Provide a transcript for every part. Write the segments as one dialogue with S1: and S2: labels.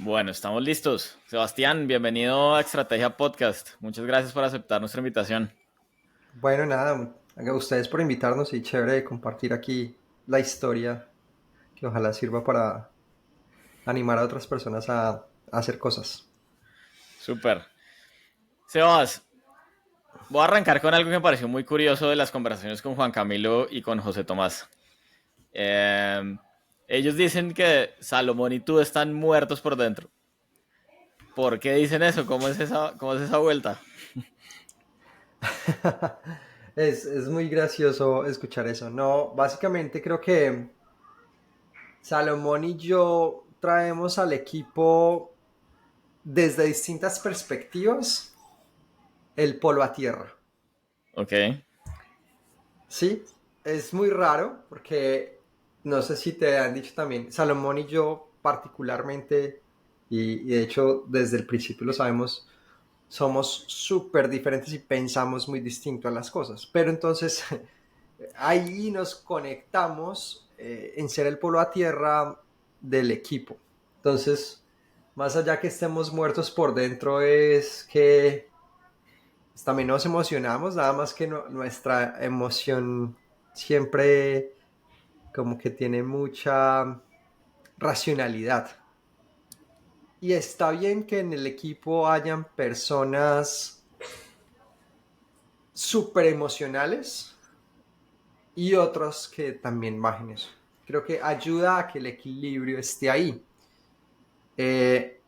S1: Bueno, estamos listos. Sebastián, bienvenido a Estrategia Podcast. Muchas gracias por aceptar nuestra invitación.
S2: Bueno, nada, a ustedes por invitarnos y chévere compartir aquí la historia que ojalá sirva para animar a otras personas a hacer cosas.
S1: Súper. Sebas, voy a arrancar con algo que me pareció muy curioso de las conversaciones con Juan Camilo y con José Tomás. Eh, Ellos dicen que Salomón y tú están muertos por dentro. ¿Por qué dicen eso? ¿Cómo es esa vuelta?
S2: Es muy gracioso escuchar eso. No, básicamente creo que Salomón y yo traemos al equipo desde distintas perspectivas el polo a tierra.
S1: Ok.
S2: Sí, es muy raro porque no sé si te han dicho también, Salomón y yo particularmente, y de hecho desde el principio lo sabemos, somos súper diferentes y pensamos muy distinto a las cosas. Pero entonces ahí nos conectamos en ser el polo a tierra del equipo. Entonces, más allá que estemos muertos por dentro, es que también nos emocionamos, nada más que nuestra emoción siempre como que tiene mucha racionalidad. Y está bien que en el equipo hayan personas súper emocionales y otros que también bajen eso. Creo que ayuda a que el equilibrio esté ahí. Eh,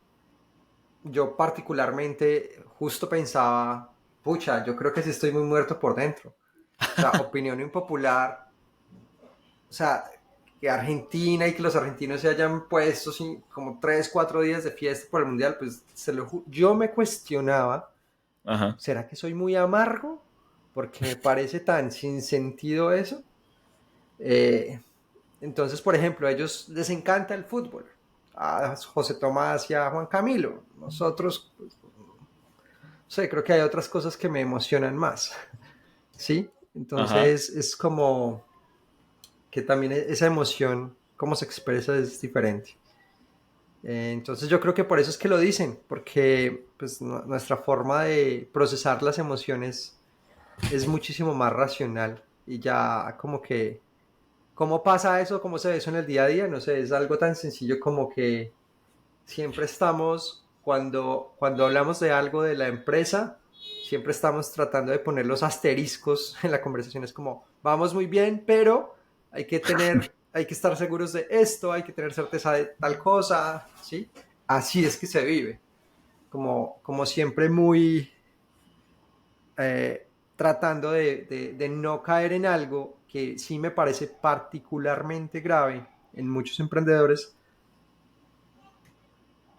S2: yo particularmente justo pensaba, pucha, yo creo que sí estoy muy muerto por dentro. O sea, opinión impopular, o sea, que Argentina y que los argentinos se hayan puesto sin, como 3, 4 días de fiesta por el Mundial, pues yo me cuestionaba,
S1: Ajá.
S2: ¿será que soy muy amargo? Porque me parece tan sin sentido eso. Eh, entonces, por ejemplo, a ellos les encanta el fútbol. A José Tomás y a Juan Camilo. Nosotros, pues, no sé, creo que hay otras cosas que me emocionan más. ¿Sí?
S1: Ajá.
S2: Entonces es como que también esa emoción, cómo se expresa es diferente. Entonces yo creo que por eso es que lo dicen, porque pues, nuestra forma de procesar las emociones es muchísimo más racional y ya como que, ¿cómo pasa eso? ¿Cómo se ve eso en el día a día? No sé, es algo tan sencillo como que siempre estamos, cuando hablamos de algo de la empresa, siempre estamos tratando de poner los asteriscos en la conversación. Es como, vamos muy bien, pero hay que estar seguros de esto, hay que tener certeza de tal cosa, ¿sí? Así es que se vive, como siempre muy tratando de no caer en algo que sí me parece particularmente grave en muchos emprendedores.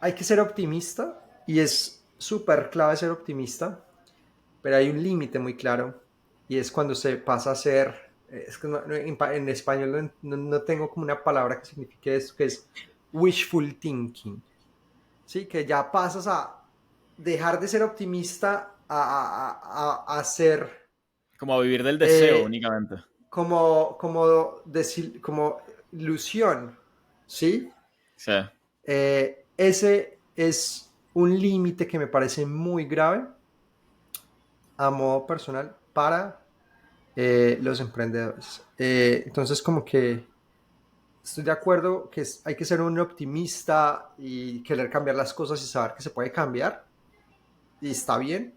S2: Hay que ser optimista y es súper clave ser optimista, pero hay un límite muy claro y es cuando se pasa a ser, es que en español no tengo como una palabra que signifique esto, que es wishful thinking, ¿sí? Que ya pasas a dejar de ser optimista a ser
S1: Como a vivir del deseo
S2: eh,
S1: únicamente.
S2: como ilusión, ¿sí?
S1: Sí.
S2: Ese es un límite que me parece muy grave a modo personal para los emprendedores. Entonces, como que estoy de acuerdo que hay que ser un optimista y querer cambiar las cosas y saber que se puede cambiar, y está bien,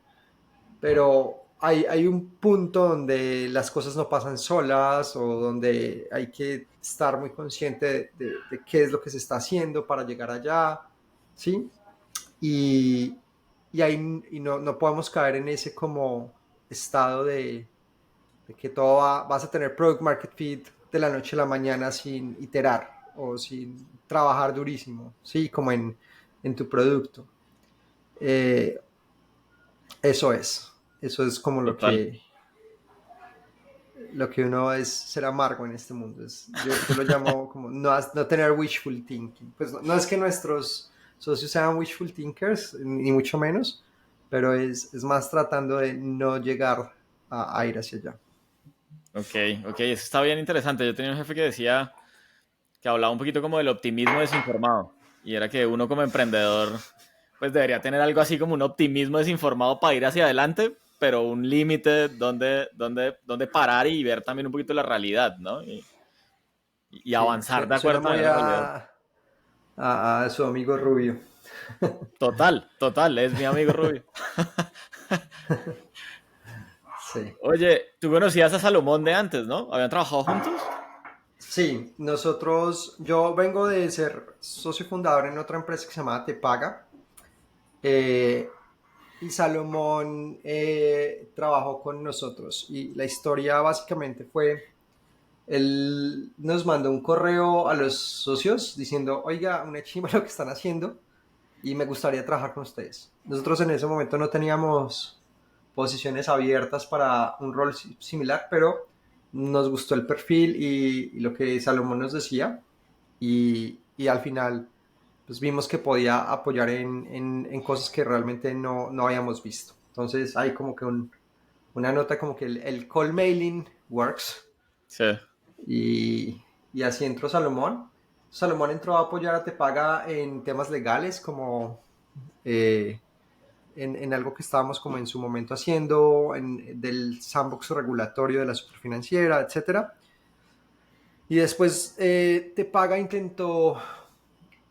S2: pero hay un punto donde las cosas no pasan solas o donde hay que estar muy consciente de qué es lo que se está haciendo para llegar allá, ¿sí? Y, y, ahí, y no podemos caer en ese como estado de que vas a tener product market fit de la noche a la mañana sin iterar o sin trabajar durísimo, ¿sí? Como en tu producto. Eh, eso es como
S1: Total.
S2: lo que uno es ser amargo en este mundo. Yo lo llamo como no tener wishful thinking. Pues no es que nuestros socios sean wishful thinkers, ni mucho menos, pero es más tratando de no llegar a ir hacia allá.
S1: Ok, ok, eso está bien interesante. Yo tenía un jefe que decía que hablaba un poquito como del optimismo desinformado. y era que uno como emprendedor pues debería tener algo así como un optimismo desinformado para ir hacia adelante, pero un límite donde parar y ver también un poquito la realidad, ¿no? Y
S2: Sí,
S1: avanzar de
S2: suena
S1: acuerdo
S2: muy
S1: también a la realidad.
S2: a su amigo Rubio.
S1: Total, total, es mi amigo Rubio.
S2: Sí.
S1: Oye, tú conocías a Salomón de antes, ¿no? ¿Habían trabajado juntos?
S2: Sí, yo vengo de ser socio fundador en otra empresa que se llama Te Paga. eh, y Salomón trabajó con nosotros. Y la historia básicamente fue, él nos mandó un correo a los socios diciendo, oiga, una chimba lo que están haciendo y me gustaría trabajar con ustedes. Nosotros en ese momento no teníamos posiciones abiertas para un rol similar, pero nos gustó el perfil y lo que Salomón nos decía y al final pues vimos que podía apoyar en cosas que realmente no habíamos visto. Entonces hay como que una nota como que el call mailing works
S1: Sí.
S2: y así entró Salomón. Salomón entró a apoyar a Tepaga en temas legales como eh, en algo que estábamos como en su momento haciendo, del sandbox regulatorio de la superfinanciera, etcétera. Y después Tepaga intentó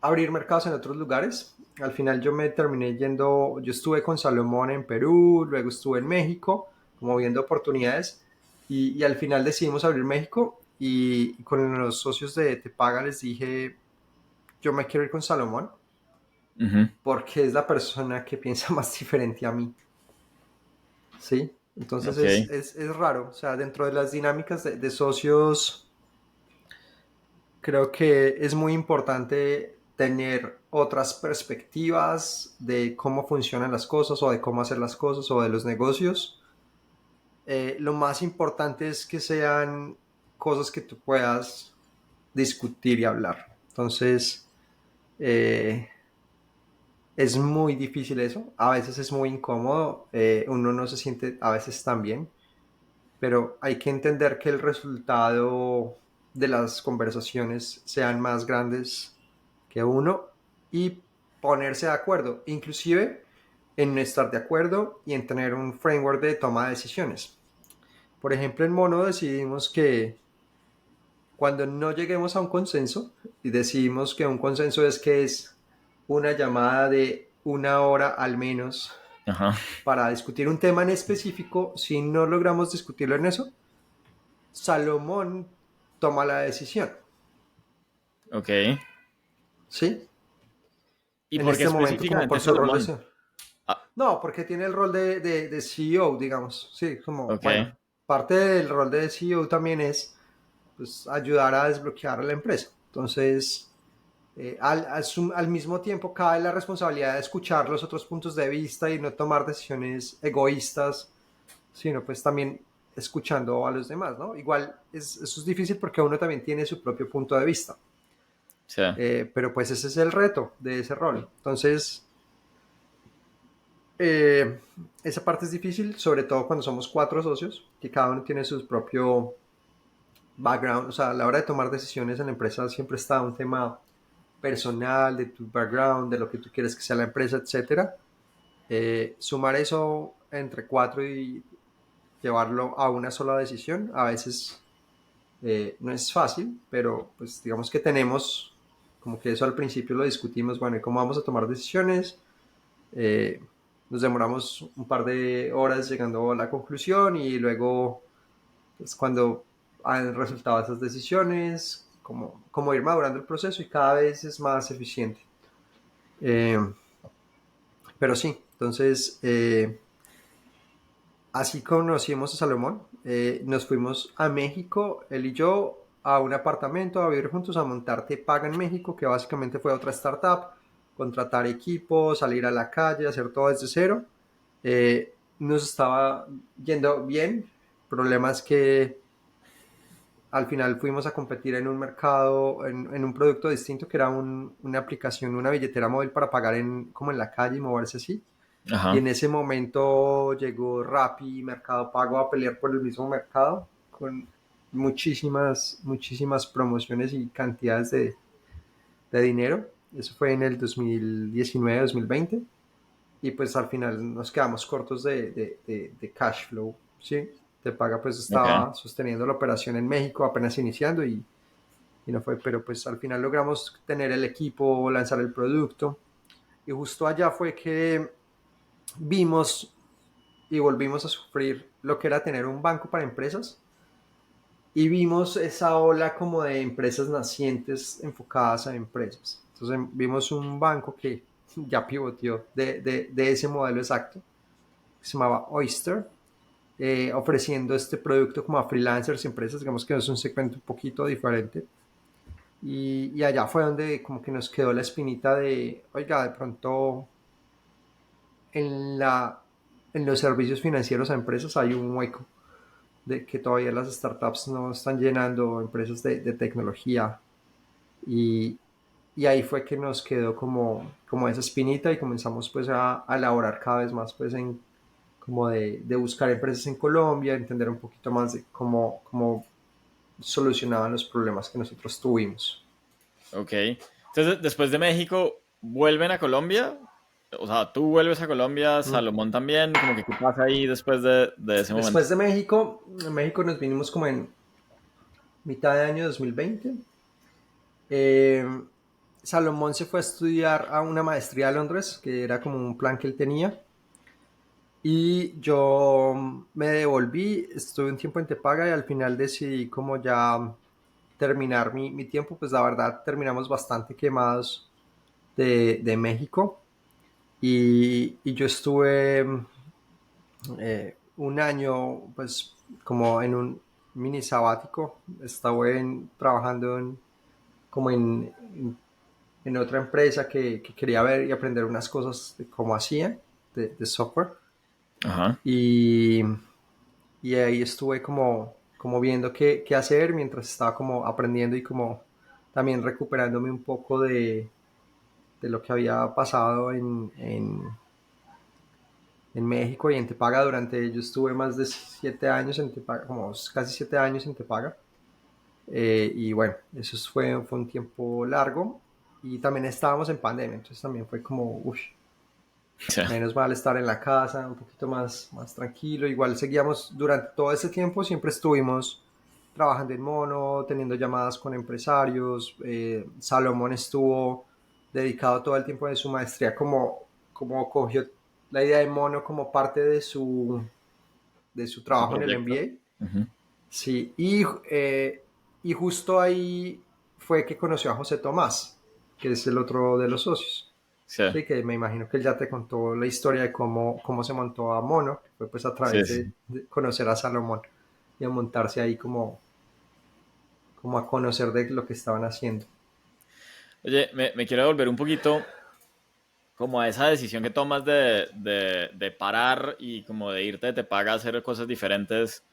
S2: abrir mercados en otros lugares. Al final yo me terminé yendo, yo estuve con Salomón en Perú, luego estuve en México, como viendo oportunidades, y al final decidimos abrir México y con los socios de Tepaga les dije, yo me quiero ir con Salomón
S1: Ujú.
S2: porque es la persona que piensa más diferente a mí, ¿sí? Entonces
S1: Ok.
S2: es raro, o sea, dentro de las dinámicas de socios creo que es muy importante tener otras perspectivas de cómo funcionan las cosas o de cómo hacer las cosas o de los negocios. Lo más importante es que sean cosas que tú puedas discutir y hablar. Entonces, eh, es muy difícil eso. A veces es muy incómodo. Uno no se siente a veces tan bien. Pero hay que entender que el resultado de las conversaciones sean más grandes que uno y ponerse de acuerdo, inclusive en no estar de acuerdo y en tener un framework de toma de decisiones. Por ejemplo, en Mono decidimos que cuando no lleguemos a un consenso, y decidimos que un consenso es que es una llamada de una hora al menos
S1: Ajá.
S2: para discutir un tema en específico, si no logramos discutirlo en eso, Salomón toma la decisión,
S1: Ok.
S2: ¿sí?
S1: ¿Y
S2: En
S1: por qué
S2: este momento, como
S1: específicamente
S2: por su rol de
S1: Salomón?
S2: CEO.
S1: Ah,
S2: No, porque tiene el rol de CEO, digamos. Sí, como,
S1: ok.
S2: bueno, parte del rol de CEO también es pues, ayudar a desbloquear a la empresa. Entonces, al mismo tiempo cae la responsabilidad de escuchar los otros puntos de vista y no tomar decisiones egoístas, sino pues también escuchando a los demás, ¿no? Igual eso es difícil porque uno también tiene su propio punto de vista.
S1: Sí.
S2: Pero pues ese es el reto de ese rol. Entonces, esa parte es difícil, sobre todo cuando somos cuatro socios, que cada uno tiene su propio background. O sea, a la hora de tomar decisiones en la empresa siempre está un tema personal, de tu background, de lo que tú quieres que sea la empresa, etcétera. Sumar eso entre cuatro y llevarlo a una sola decisión, a veces no es fácil, pero pues digamos que tenemos como que eso al principio lo discutimos, bueno, ¿y cómo vamos a tomar decisiones? Eh, Nos demoramos un par de horas llegando a la conclusión y luego, pues cuando han resultado esas decisiones, como ir madurando el proceso y cada vez es más eficiente. Eh, pero sí, entonces, así conocimos a Salomón. Nos fuimos a México, él y yo, a un apartamento a vivir juntos, a montar Te Paga en México, que básicamente fue otra startup, contratar equipos, salir a la calle, hacer todo desde cero. Nos estaba yendo bien. Problemas que al final fuimos a competir en un mercado, en un producto distinto que era una aplicación, una billetera móvil para pagar como en la calle y moverse así. Y
S1: Ajá.
S2: en ese momento llegó Rappi y Mercado Pago a pelear por el mismo mercado con muchísimas promociones y cantidades de dinero. eso fue en el 2019-2020 y pues al final nos quedamos cortos de cash flow, ¿sí? Te paga pues
S1: Ok.
S2: estaba sosteniendo la operación en México apenas iniciando y no fue, pero pues al final logramos tener el equipo, lanzar el producto y justo allá fue que vimos y volvimos a sufrir lo que era tener un banco para empresas y vimos esa ola como de empresas nacientes enfocadas a empresas. Entonces vimos un banco que ya pivoteó de ese modelo exacto, que se llamaba Oyster, ofreciendo este producto como a freelancers y empresas, digamos que es un segmento un poquito diferente. Y allá fue donde como que nos quedó la espinita de, oiga, de pronto en, la, en los servicios financieros a empresas hay un hueco de que todavía las startups no están llenando empresas de tecnología y, y ahí fue que nos quedó como esa espinita y comenzamos pues a elaborar cada vez más pues en como de buscar empresas en Colombia, entender un poquito más de cómo solucionaban los problemas que nosotros tuvimos.
S1: Ok. Entonces, después de México, ¿vuelven a Colombia? O sea, tú vuelves a Colombia,
S2: Mm.
S1: Salomón también, como que qué pasa ahí después de ese momento.
S2: Después de México, en México nos vinimos como en mitad de año 2020. Eh, Salomón se fue a estudiar a una maestría a Londres, que era como un plan que él tenía. Y yo me devolví, estuve un tiempo en Tepaga y al final decidí como ya terminar mi tiempo, pues la verdad terminamos bastante quemados de México. Y yo estuve un año pues como en un mini sabático, estaba trabajando como en otra empresa que quería ver y aprender unas cosas de cómo hacía de software.
S1: Ajá.
S2: Y, y ahí estuve como viendo qué hacer mientras estaba como aprendiendo y como también recuperándome un poco de lo que había pasado en México y en Tepaga. Durante, yo estuve más de 7 años en Tepaga, como casi 7 años en Tepaga. Y bueno, eso fue un tiempo largo y también estábamos en pandemia, entonces también fue como, uff,
S1: Sí.
S2: menos mal estar en la casa, un poquito más tranquilo. Igual seguíamos durante todo ese tiempo, siempre estuvimos trabajando en mono, teniendo llamadas con empresarios. Salomón estuvo dedicado todo el tiempo de su maestría, como cogió la idea de mono como parte de su
S1: ¿Tu
S2: trabajo en el
S1: proyecto?
S2: MBA.
S1: Ujú.
S2: Sí, y justo ahí fue que conoció a José Tomás, que es el otro de los socios.
S1: Sí,
S2: Sí, que me imagino que él ya te contó la historia de cómo se montó a Mono, que fue pues a
S1: sí,
S2: través
S1: sí.
S2: de conocer a Salomón y a montarse ahí como a conocer de lo que estaban haciendo.
S1: Oye, me quiero volver un poquito como a esa decisión que tomas de parar y como de irte, te paga a hacer cosas diferentes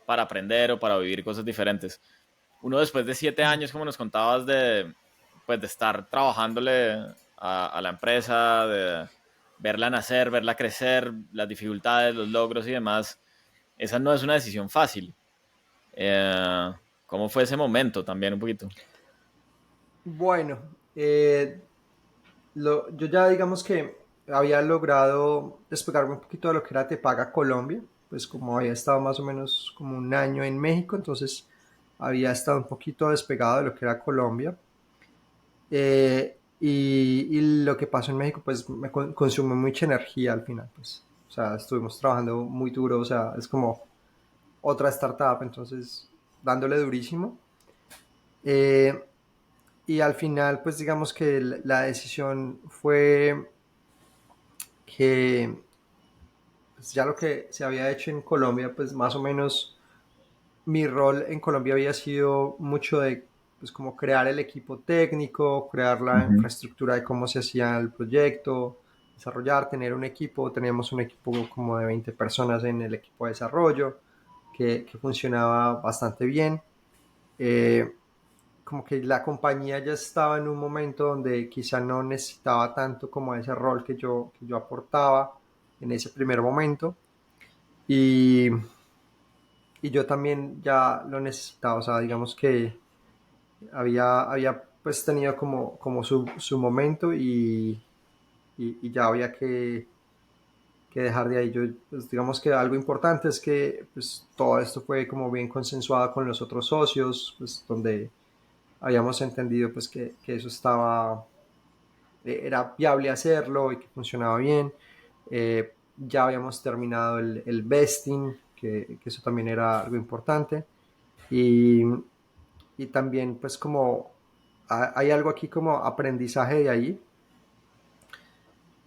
S1: para aprender o para vivir cosas diferentes. Uno después de 7 años, como nos contabas, pues de estar trabajándole a la empresa, de verla nacer, verla crecer, las dificultades, los logros y demás, esa no es una decisión fácil. Eh, ¿Cómo fue ese momento también un poquito?
S2: Bueno, yo ya digamos que había logrado despegarme un poquito de lo que era Te Paga Colombia, pues como había estado más o menos como un año en México, entonces había estado un poquito despegado de lo que era Colombia. Y lo que pasó en México, pues me consumió mucha energía al final, pues. O sea, estuvimos trabajando muy duro, o sea, es como otra startup, entonces dándole durísimo. Eh, y al final, pues digamos que la decisión fue que pues, ya lo que se había hecho en Colombia, pues más o menos mi rol en Colombia había sido mucho de pues como crear el equipo técnico, crear la
S1: Ujú.
S2: infraestructura de cómo se hacía el proyecto, desarrollar, tener un equipo. Teníamos un equipo como de 20 personas en el equipo de desarrollo que funcionaba bastante bien. Eh, Como que la compañía ya estaba en un momento donde quizá no necesitaba tanto como ese rol que yo aportaba en ese primer momento. Y, y yo también ya lo necesitaba, o sea, digamos que había pues tenido como su momento y ya había que dejar de ahí. Yo, pues, digamos que algo importante es que pues, todo esto fue como bien consensuado con los otros socios, pues, donde habíamos entendido pues, que eso estaba, era viable hacerlo y que funcionaba bien. Ya habíamos terminado el vesting, que eso también era algo importante. Y, y también pues como hay algo aquí como aprendizaje de ahí,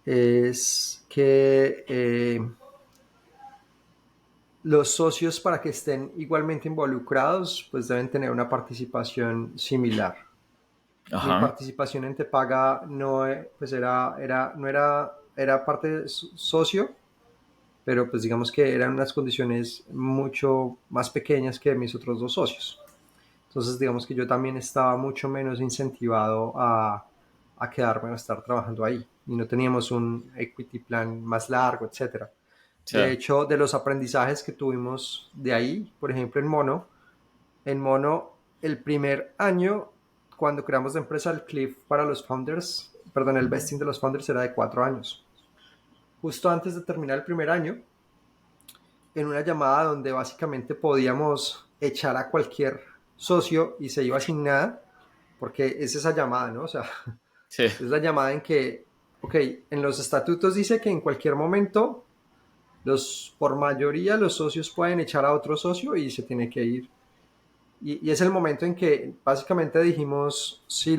S2: es que los socios para que estén igualmente involucrados pues deben tener una participación similar. Mi
S1: Ajá.
S2: participación en Tepaga no, pues no era, era parte de socio, pero pues digamos que eran unas condiciones mucho más pequeñas que mis otros dos socios. Entonces digamos que yo también estaba mucho menos incentivado a quedarme a estar trabajando ahí y no teníamos un equity plan más largo, etcétera.
S1: Sí.
S2: De hecho, de los aprendizajes que tuvimos de ahí, por ejemplo en Mono el primer año, cuando creamos la empresa, el cliff para los founders, perdón, el vesting de los founders era de 4 años. Justo antes de terminar el primer año, en una llamada donde básicamente podíamos echar a cualquier socio y se iba sin nada, porque es esa llamada, ¿no? O sea,
S1: Sí.
S2: es la llamada en que, ok, en los estatutos dice que en cualquier momento por mayoría los socios pueden echar a otro socio y se tiene que ir. Y es el momento en que básicamente dijimos, si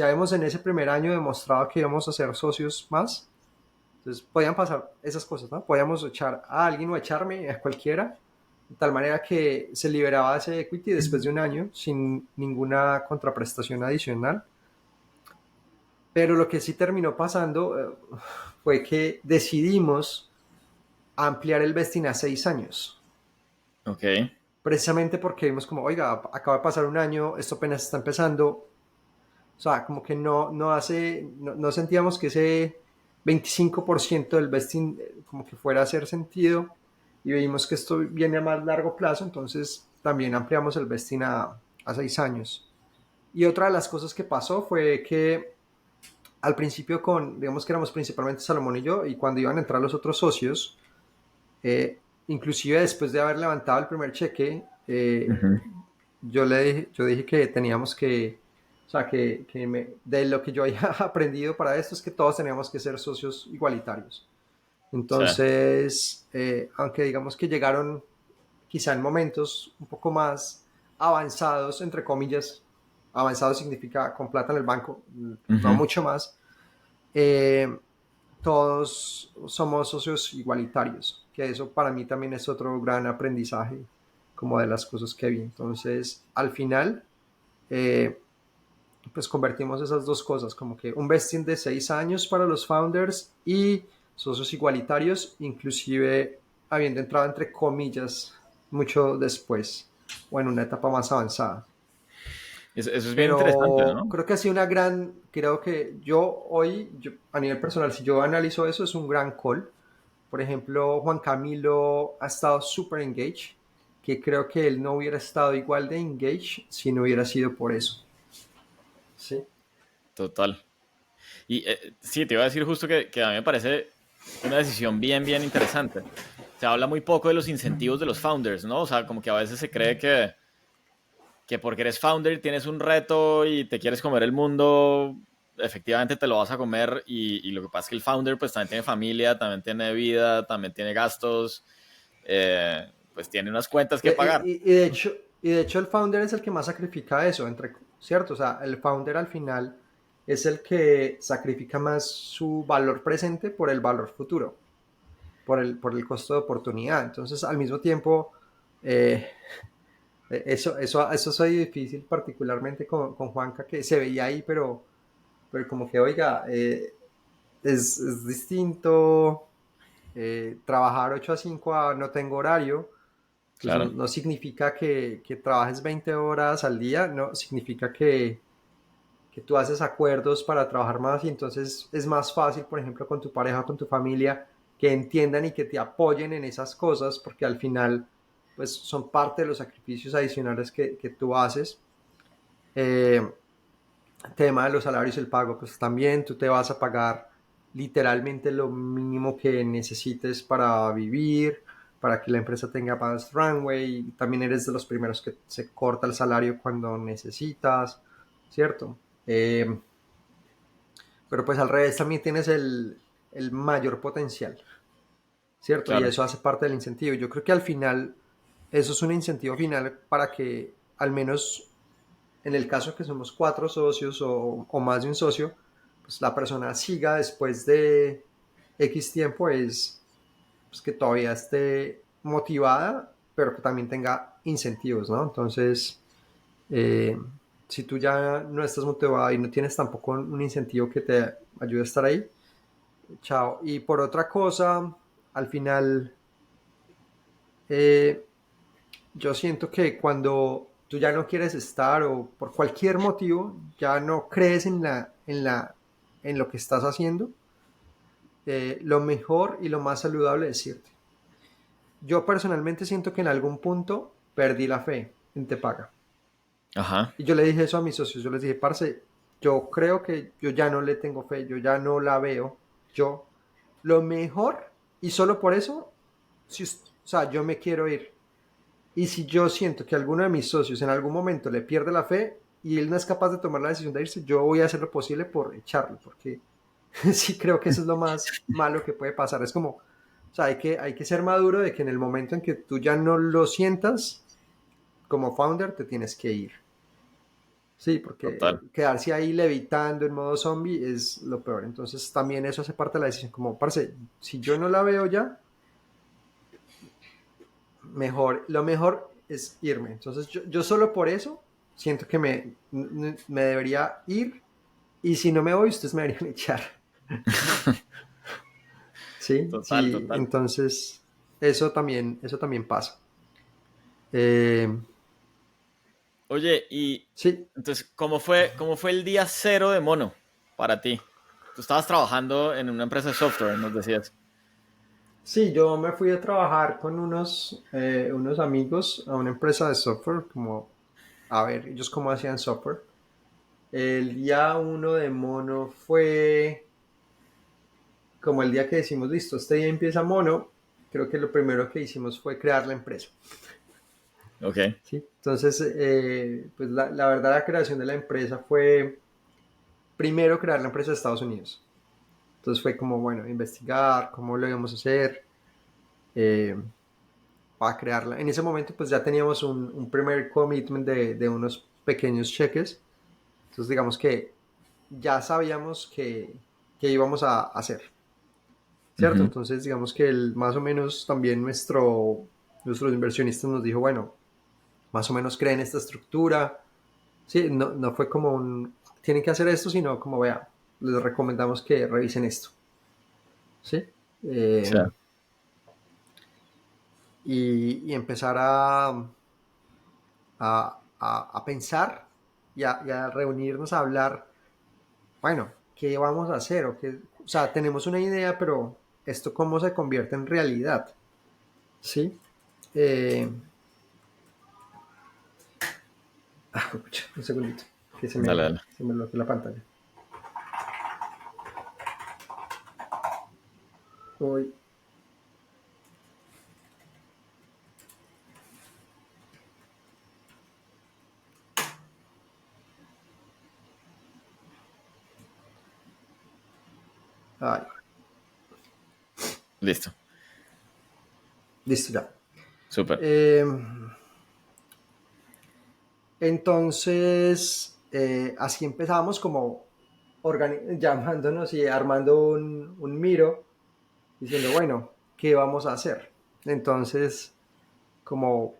S2: habíamos en ese primer año demostrado que íbamos a ser socios más, entonces podían pasar esas cosas, ¿no? Podíamos echar a alguien o echarme a cualquiera, de tal manera que se liberaba ese equity después de un año sin ninguna contraprestación adicional. Pero lo que sí terminó pasando fue que decidimos ampliar el vesting a 6 años.
S1: Ok.
S2: Precisamente porque vimos como, oiga, acaba de pasar un año, esto apenas está empezando. O sea, como que no sentíamos que ese 25% del vesting como que fuera a hacer sentido y vimos que esto viene a más largo plazo, entonces también ampliamos el vesting a 6 años. Y otra de las cosas que pasó fue que al principio digamos que éramos principalmente Salomón y yo, y cuando iban a entrar los otros socios, inclusive después de haber levantado el primer cheque,
S1: Ujú.
S2: yo dije que teníamos que, o sea, de lo que yo había aprendido para esto es que todos teníamos que ser socios igualitarios.
S1: Sí.
S2: Entonces, aunque digamos que llegaron quizá en momentos un poco más avanzados, entre comillas, avanzado significa con plata en el banco, no
S1: Ujú.
S2: mucho más, eh, todos somos socios igualitarios, que eso para mí también es otro gran aprendizaje, como de las cosas que vi. Entonces, al final, eh, pues convertimos esas dos cosas, como que un vesting de 6 años para los founders y socios igualitarios, inclusive habiendo entrado entre comillas mucho después o en una etapa más avanzada.
S1: Eso es bien interesante,
S2: Pero
S1: ¿no?
S2: creo que ha sido creo que a nivel personal, si yo analizo eso, es un gran call. Por ejemplo, Juan Camilo ha estado súper engaged, que creo que él no hubiera estado igual de engaged si no hubiera sido por eso. Sí.
S1: Total. Y sí, te iba a decir justo que a mí me parece una decisión bien interesante. Se habla muy poco de los incentivos de los founders, ¿no? O sea, como que a veces se cree que porque eres founder tienes un reto y te quieres comer el mundo, efectivamente te lo vas a comer y lo que pasa es que el founder pues también tiene familia, también tiene vida, también tiene gastos, pues tiene unas cuentas
S2: Y,
S1: que pagar.
S2: y de hecho el founder es el que más sacrifica eso, ¿cierto? O sea, el founder al final es el que sacrifica más su valor presente por el valor futuro, por el costo de oportunidad. Entonces, al mismo tiempo, eh, eso soy difícil, particularmente con Juanca, que se veía ahí, pero como que, oiga, es distinto trabajar 8 a 5 no tengo horario, pues no,
S1: Claro,
S2: no significa que trabajes 20 horas al día, no, significa que tú haces acuerdos para trabajar más y entonces es más fácil, por ejemplo, con tu pareja, con tu familia, que entiendan y que te apoyen en esas cosas, porque al final, pues son parte de los sacrificios adicionales que tú haces. Eh, tema de los salarios y el pago, pues también tú te vas a pagar literalmente lo mínimo que necesites para vivir, para que la empresa tenga más runway. Y también eres de los primeros que se corta el salario cuando necesitas, ¿cierto? Pero pues al revés también tienes el mayor potencial, ¿cierto? Y
S1: Claro.
S2: eso hace parte del incentivo. Yo creo que al final eso es un incentivo final para que al menos en el caso que somos cuatro socios o más de un socio, pues la persona siga después de X tiempo es pues, que todavía esté motivada, pero que también tenga incentivos, ¿no? Entonces, eh, si tú ya no estás motivada y no tienes tampoco un incentivo que te ayude a estar ahí, chao. Y por otra cosa, al final, eh, yo siento que cuando tú ya no quieres estar o por cualquier motivo ya no crees en lo que estás haciendo, lo mejor y lo más saludable es irte. Yo personalmente siento que en algún punto perdí la fe en Te Paga.
S1: Ajá.
S2: Y yo le dije eso a mis socios, yo les dije, parce, yo creo que yo ya no le tengo fe, yo ya no la veo. Yo, lo mejor, y solo por eso, si, o sea, yo me quiero ir. Y si yo siento que alguno de mis socios en algún momento le pierde la fe y él no es capaz de tomar la decisión de irse, yo voy a hacer lo posible por echarlo, porque sí creo que eso es lo más malo que puede pasar. Es como, o sea, hay que ser maduro de que en el momento en que tú ya no lo sientas, como founder, te tienes que ir. Sí, porque
S1: Total.
S2: quedarse ahí levitando en modo zombie es lo peor. Entonces también eso hace parte de la decisión. Como, parce, si yo no la veo ya, lo mejor es irme. Entonces yo solo por eso siento que me debería ir y si no me voy, ustedes me deberían echar. Sí,
S1: Total,
S2: sí,
S1: total.
S2: entonces eso también pasa. Eh,
S1: Oye, y
S2: sí,
S1: entonces, cómo fue el día cero de Mono para ti? Tú estabas trabajando en una empresa de software, nos decías.
S2: sí, yo me fui a trabajar con unos amigos a una empresa de software, como, a ver, ellos cómo hacían software. El día uno de Mono fue como el día que decimos, listo, este día empieza Mono, creo que lo primero que hicimos fue crear la empresa.
S1: Ok.
S2: ¿Sí? Entonces, pues la verdad la creación de la empresa fue primero crear la empresa de Estados Unidos. Entonces fue como, bueno, investigar cómo lo íbamos a hacer eh, para crearla. En ese momento pues ya teníamos un primer commitment de unos pequeños cheques. Entonces digamos que ya sabíamos que íbamos a hacer. ¿Cierto?
S1: Ujú.
S2: Entonces, digamos que más o menos también nuestros inversionistas nos dijo, bueno, más o menos creen esta estructura. Sí, no fue como tienen que hacer esto, sino como, vea, les recomendamos que revisen esto. ¿Sí?
S1: Sí.
S2: Eh, y empezar a pensar y a reunirnos a hablar, bueno, ¿qué vamos a hacer? O sea, tenemos una idea, pero esto cómo se convierte en realidad. ¿Sí? Eh, un segundito, que se
S1: Dale,
S2: me,
S1: dale.
S2: se me bloqueó la pantalla. Uy, ay,
S1: Listo.
S2: listo ya.
S1: Súper.
S2: Eh, entonces, así empezamos como llamándonos y armando un miro, diciendo, bueno, ¿qué vamos a hacer? Entonces, como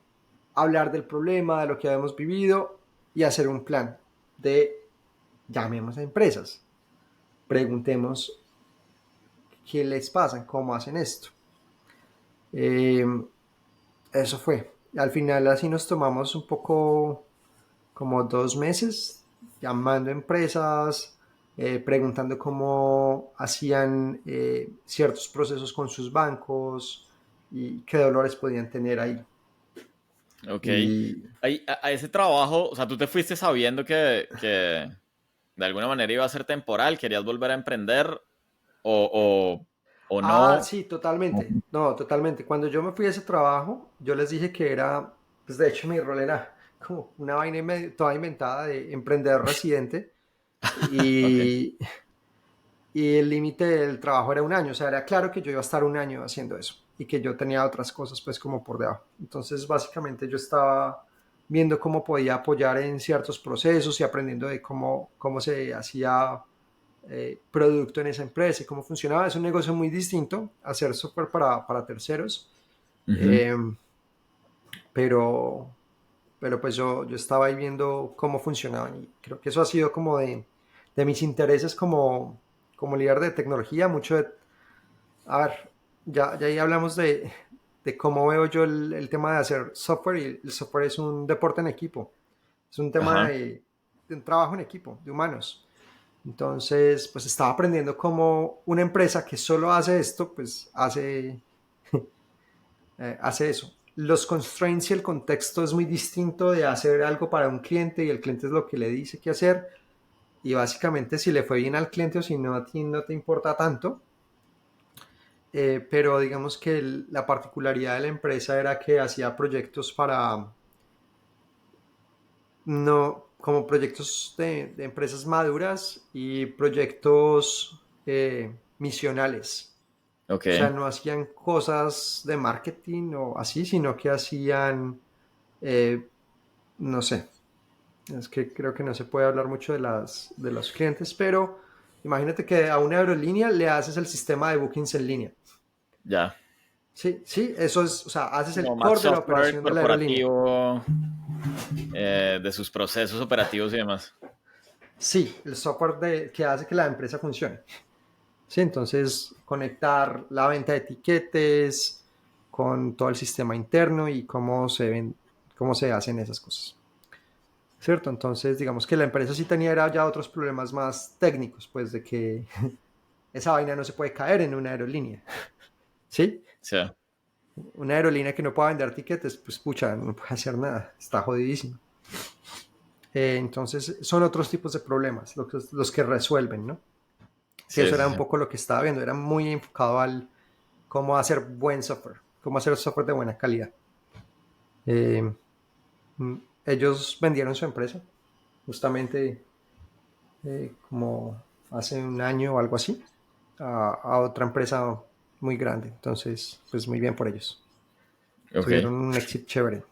S2: hablar del problema, de lo que habíamos vivido y hacer un plan de llamemos a empresas, preguntemos qué les pasa, cómo hacen esto. Eh, Eso fue. Al final así nos tomamos un poco como 2 meses llamando a empresas, preguntando cómo hacían ciertos procesos con sus bancos y qué dolores podían tener ahí.
S1: Ok.
S2: Y
S1: A ese trabajo, o sea, tú te fuiste sabiendo que de alguna manera iba a ser temporal, querías volver a emprender o, o
S2: Ah,
S1: no.
S2: sí, totalmente. No, totalmente. Cuando yo me fui a ese trabajo, yo les dije que era, pues de hecho mi rol era como una vaina toda inventada de emprendedor residente
S1: Ok,
S2: y, y el límite del trabajo era un año. O sea, era claro que yo iba a estar un año haciendo eso y que yo tenía otras cosas pues como por debajo. Entonces, básicamente yo estaba viendo cómo podía apoyar en ciertos procesos y aprendiendo de cómo se hacía producto en esa empresa y cómo funcionaba. Es un negocio muy distinto, hacer software para terceros,
S1: ujú,
S2: eh, pero, pero pues yo estaba ahí viendo cómo funcionaban y creo que eso ha sido como de mis intereses como líder de tecnología, mucho de, a ver, ya ahí hablamos de cómo veo yo el tema de hacer software y el software es un deporte en equipo, es un tema
S1: ajá,
S2: de un trabajo en equipo, de humanos. Entonces, pues estaba aprendiendo cómo una empresa que solo hace esto, pues hace eso. Los constraints y el contexto es muy distinto de hacer algo para un cliente y el cliente es lo que le dice qué hacer y básicamente si le fue bien al cliente o si no a ti no te importa tanto. Pero digamos que la particularidad de la empresa era que hacía proyectos para, no, como proyectos de empresas maduras y proyectos misionales.
S1: ok,
S2: O sea, no hacían cosas de marketing o así, sino que hacían, eh, no sé, es que creo que no se puede hablar mucho de los clientes, pero imagínate que a una aerolínea le haces el sistema de bookings en línea.
S1: ya.
S2: Sí, sí, eso es, o sea, haces
S1: Como
S2: el
S1: más
S2: core de la
S1: software
S2: operación de la aerolínea.
S1: corporativo, de sus procesos operativos y demás.
S2: Sí, el software que hace que la empresa funcione. Sí, entonces conectar la venta de etiquetes con todo el sistema interno y cómo se hacen esas cosas. ¿Cierto? Entonces, digamos que la empresa sí tenía ya otros problemas más técnicos, pues de que esa vaina no se puede caer en una aerolínea. ¿Sí?
S1: Sí,
S2: Una aerolínea que no pueda vender tiquetes, pues pucha, no puede hacer nada, está jodidísimo. Entonces, son otros tipos de problemas los que resuelven, ¿no? Que
S1: sí,
S2: eso
S1: sí,
S2: era un
S1: sí.
S2: poco lo que estaba viendo, era muy enfocado al cómo hacer buen software, cómo hacer software de buena calidad. Eh, Ellos vendieron su empresa, justamente como hace un año o algo así, a otra empresa muy grande. Entonces, pues muy bien por ellos.
S1: Ok,
S2: Tuvieron un éxito chévere.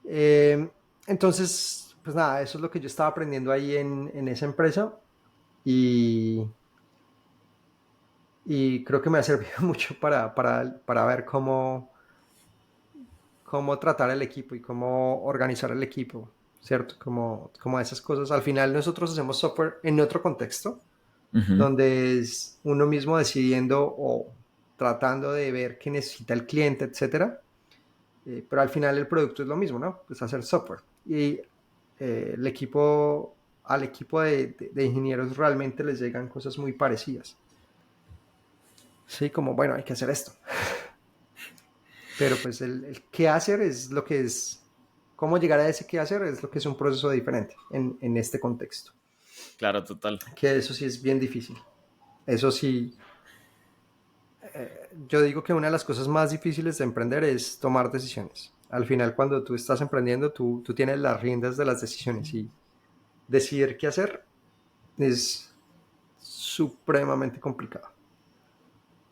S2: Eh, entonces, pues nada, eso es lo que yo estaba aprendiendo ahí en esa empresa y, y creo que me ha servido mucho para ver cómo tratar el equipo y cómo organizar el equipo, ¿cierto? Como esas cosas. Al final nosotros hacemos software en otro contexto,
S1: ujú,
S2: donde es uno mismo decidiendo o tratando de ver qué necesita el cliente, etcétera. Pero al final el producto es lo mismo, ¿no? Pues hacer software. Y al equipo de ingenieros realmente les llegan cosas muy parecidas. Sí, como, bueno, hay que hacer esto. Pero pues el qué hacer es lo que es, cómo llegar a ese qué hacer es lo que es un proceso diferente en este contexto.
S1: claro, total.
S2: Que eso sí es bien difícil. Eso sí, yo digo que una de las cosas más difíciles de emprender es tomar decisiones. Al final, cuando tú estás emprendiendo, tú tienes las riendas de las decisiones y decidir qué hacer es supremamente complicado.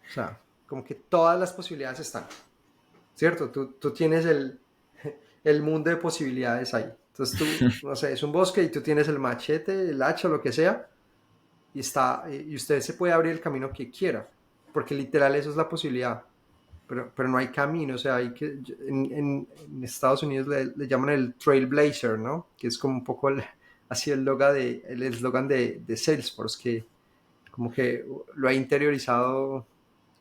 S2: O sea, como que todas las posibilidades están, ¿cierto? Tú tienes el mundo de posibilidades ahí. Entonces tú, no sé, es un bosque y tú tienes el machete, el hacha, lo que sea, y usted se puede abrir el camino que quiera, porque literal eso es la posibilidad. Pero no hay camino, o sea, en Estados Unidos le llaman el Trailblazer, ¿no? Que es como un poco así el eslogan de Salesforce, que como que lo ha interiorizado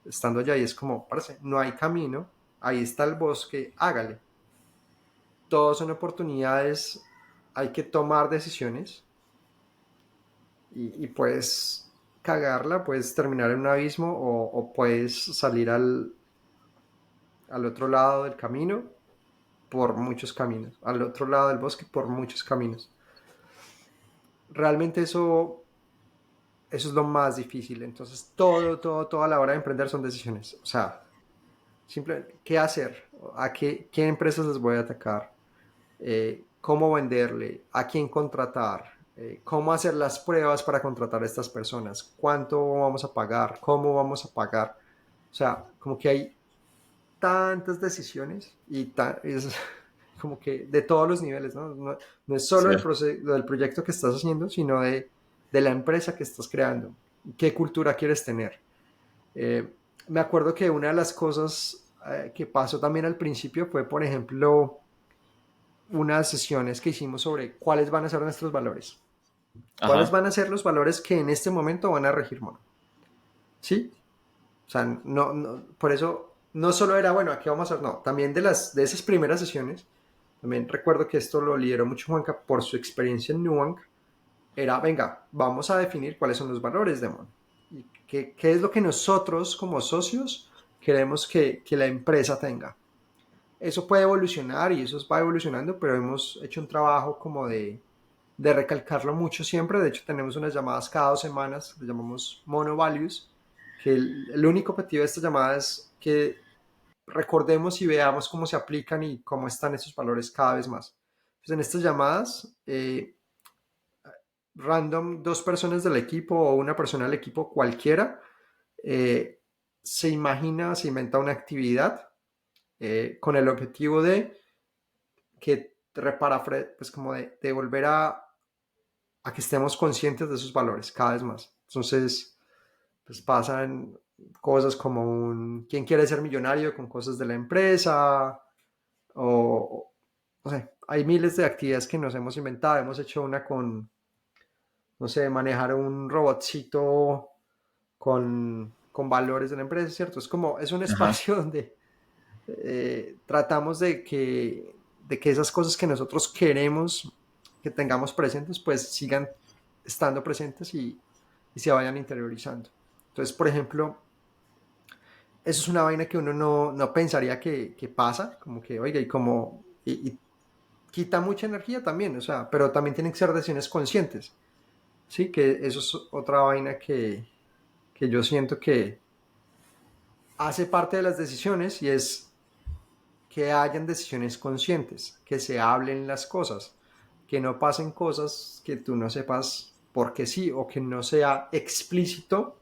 S2: estando allá y es como, parece, no hay camino, ahí está el bosque, hágale. Todos son oportunidades, hay que tomar decisiones y puedes cagarla, puedes terminar en un abismo o puedes salir al otro lado del camino por muchos caminos, al otro lado del bosque por muchos caminos. realmente eso es lo más difícil. Entonces, todo a la hora de emprender son decisiones. O sea, simplemente, ¿qué hacer? ¿Qué empresas les voy a atacar? ¿Cómo venderle? ¿A quién contratar? ¿Cómo hacer las pruebas para contratar a estas personas? ¿Cuánto vamos a pagar? ¿Cómo vamos a pagar? O sea, como que hay tantas decisiones y es como que de todos los niveles, ¿no? No es
S1: Sí.
S2: solo del proyecto que estás haciendo, sino de la empresa que estás creando. ¿Qué cultura quieres tener? Me acuerdo que una de las cosas que pasó también al principio fue, por ejemplo, unas sesiones que hicimos sobre cuáles van a ser nuestros valores. ¿Cuáles
S1: Ajá.
S2: van a ser los valores que en este momento van a regir Mono? ¿Sí? O sea, por eso no solo era, bueno, aquí vamos a hacer, no, también de esas primeras sesiones, también recuerdo que esto lo lideró mucho Juanca por su experiencia en Nubank, era, venga, vamos a definir cuáles son los valores de Mono y qué es lo que nosotros como socios queremos que la empresa tenga. Eso puede evolucionar y eso va evolucionando, pero hemos hecho un trabajo como de recalcarlo mucho siempre. De hecho, tenemos unas llamadas cada 2 semanas, le llamamos Mono Values, que el único objetivo de estas llamadas es que recordemos y veamos cómo se aplican y cómo están esos valores cada vez más. Entonces, en estas llamadas, random, 2 personas del equipo o una persona del equipo cualquiera, eh, se inventa una actividad con el objetivo de que repara, pues como de volver a que estemos conscientes de esos valores cada vez más. Entonces, pues pasan cosas como quién quiere ser millonario con cosas de la empresa o no sé, hay miles de actividades que nos hemos inventado. Hemos hecho una con, no sé, manejar un robotcito con valores de la empresa, ¿cierto? Es un
S1: Ajá.
S2: espacio donde tratamos de que esas cosas que nosotros queremos que tengamos presentes, pues sigan estando presentes y se vayan interiorizando. Entonces, por ejemplo, eso es una vaina que uno no pensaría que pasa, como que, oiga, y quita mucha energía también, o sea, pero también tienen que ser decisiones conscientes, ¿sí? Que eso es otra vaina que yo siento que hace parte de las decisiones y es que hayan decisiones conscientes, que se hablen las cosas, que no pasen cosas que tú no sepas por qué sí o que no sea explícito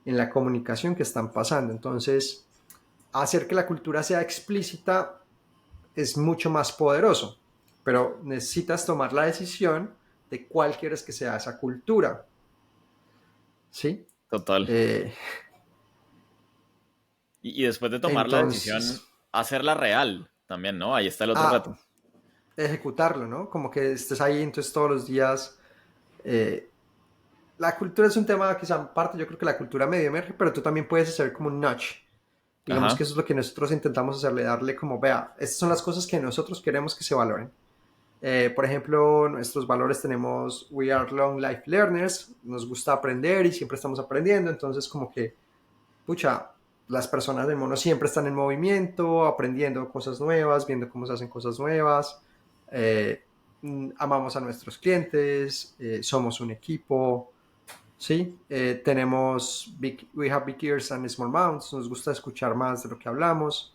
S2: en la comunicación que están pasando. Entonces, hacer que la cultura sea explícita es mucho más poderoso, pero necesitas tomar la decisión de cuál quieres que sea esa cultura, ¿sí?
S1: Total.
S2: Eh,
S1: Y después de tomar la
S2: entonces,
S1: decisión, hacerla real también, ¿no? Ahí está el otro reto.
S2: a ejecutarlo, ¿no? Como que estés ahí entonces todos los días. eh, la cultura es un tema quizá parte, yo creo que la cultura medio emerge, pero tú también puedes hacer como un nudge. Digamos que
S1: Ajá.
S2: eso es lo que nosotros intentamos hacerle, darle como, vea, estas son las cosas que nosotros queremos que se valoren. Por ejemplo, nuestros valores tenemos We are long life learners, nos gusta aprender y siempre estamos aprendiendo, entonces como que, pucha, las personas del mono siempre están en movimiento, aprendiendo cosas nuevas, viendo cómo se hacen cosas nuevas, eh, amamos a nuestros clientes, somos un equipo, ¿sí? We have big ears and small mouths, nos gusta escuchar más de lo que hablamos,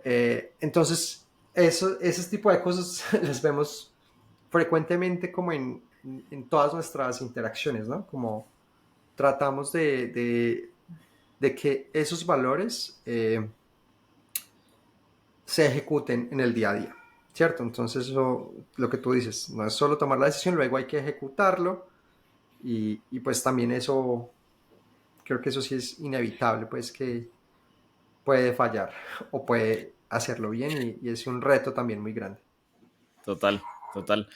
S2: entonces, ese tipo de cosas las vemos frecuentemente como en todas nuestras interacciones, ¿no? Como tratamos de que esos valores se ejecuten en el día a día, ¿cierto? Entonces, eso, lo que tú dices, no es solo tomar la decisión, luego hay que ejecutarlo y pues también eso, creo que eso sí es inevitable, pues que puede fallar o puede hacerlo bien y es un reto también muy grande.
S1: Total, total.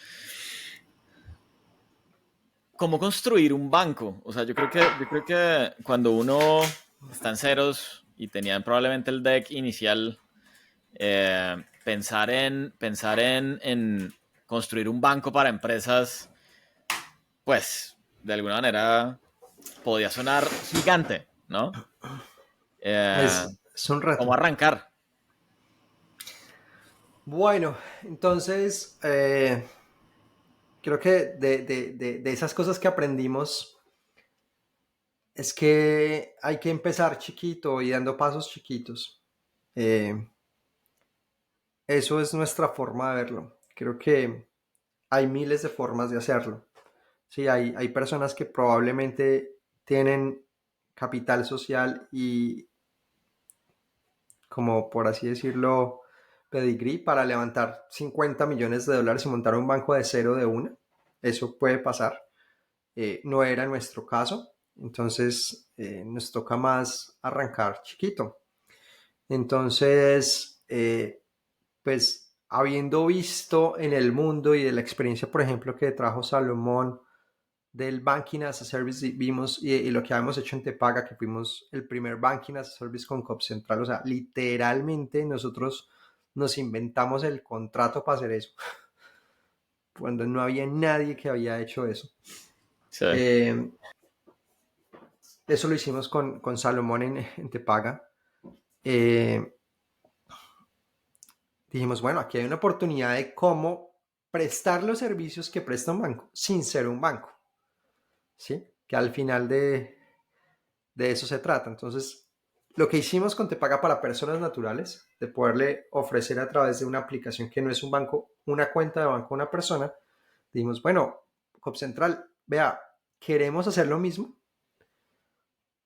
S1: ¿Cómo construir un banco? O sea, yo creo que cuando uno está en ceros y tenían probablemente el deck inicial, pensar en construir un banco para empresas, pues de alguna manera podía sonar gigante, ¿no? Eh,
S2: Es un
S1: ¿Cómo
S2: reto.
S1: arrancar?
S2: Bueno, entonces, creo que de esas cosas que aprendimos es que hay que empezar chiquito y dando pasos chiquitos. Eh, Eso es nuestra forma de verlo. Creo que hay miles de formas de hacerlo. Sí, hay personas que probablemente tienen capital social y, como por así decirlo, pedigrí para levantar 50 millones de dólares y montar un banco de cero de una. Eso puede pasar. No era nuestro caso. Entonces nos toca más arrancar chiquito. Entonces, pues habiendo visto en el mundo y de la experiencia, por ejemplo, que trajo Salomón del Banking as a Service, vimos y lo que habíamos hecho en Tepaga, que fuimos el primer Banking as a Service con COP Central, o sea, literalmente nosotros nos inventamos el contrato para hacer eso, cuando no había nadie que había hecho eso.
S1: Sí,
S2: Eh, Eso lo hicimos con Salomón en Tepaga. Eh, Dijimos, bueno, aquí hay una oportunidad de cómo prestar los servicios que presta un banco sin ser un banco, ¿sí? Que al final de eso se trata. Entonces, lo que hicimos con Te Paga para personas naturales, de poderle ofrecer a través de una aplicación que no es un banco, una cuenta de banco a una persona, dijimos, bueno, COP Central, vea, queremos hacer lo mismo,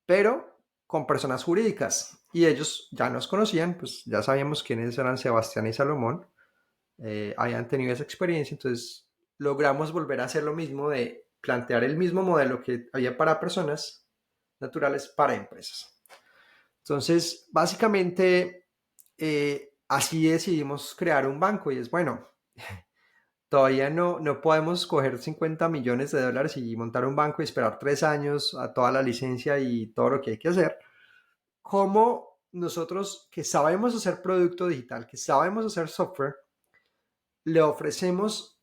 S2: pero con personas jurídicas. Y ellos ya nos conocían, pues ya sabíamos quiénes eran Sebastián y Salomón, hayan tenido esa experiencia, entonces logramos volver a hacer lo mismo de plantear el mismo modelo que había para personas naturales para empresas. Entonces, básicamente, así decidimos crear un banco y es bueno, todavía no podemos coger 50 millones de dólares y montar un banco y esperar 3 años a toda la licencia y todo lo que hay que hacer. ¿Cómo nosotros que sabemos hacer producto digital, que sabemos hacer software, le ofrecemos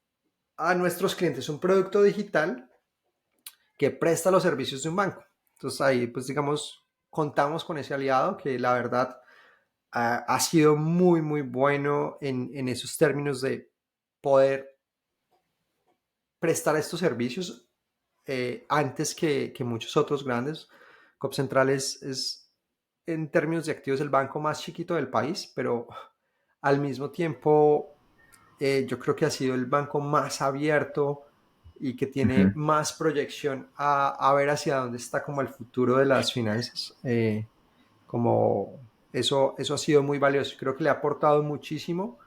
S2: a nuestros clientes un producto digital que presta los servicios de un banco? Entonces ahí, pues digamos, contamos con ese aliado que la verdad ha sido muy, muy bueno en esos términos de poder prestar estos servicios antes que muchos otros grandes. COP Central es, en términos de activos, el banco más chiquito del país, pero al mismo tiempo yo creo que ha sido el banco más abierto y que tiene
S1: ujú,
S2: más proyección a ver hacia dónde está como el futuro de las finanzas. Como eso ha sido muy valioso. Creo que le ha aportado muchísimo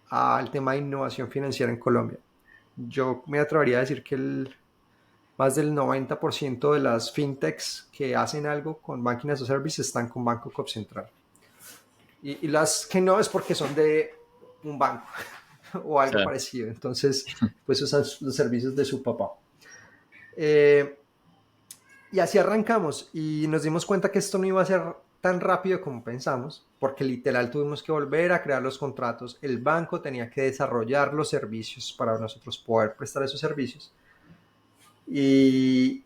S2: al tema de innovación financiera en Colombia. Yo me atrevería a decir que más del 90% de las fintechs que hacen algo con Banking as a Service están con Banco Cop Central. Y las que no es porque son de un banco o
S1: sí,
S2: algo parecido. Entonces, pues usan los servicios de su papá. Eh, y así arrancamos y nos dimos cuenta que esto no iba a ser tan rápido como pensamos, porque literal tuvimos que volver a crear los contratos. El banco tenía que desarrollar los servicios para nosotros poder prestar esos servicios. Y,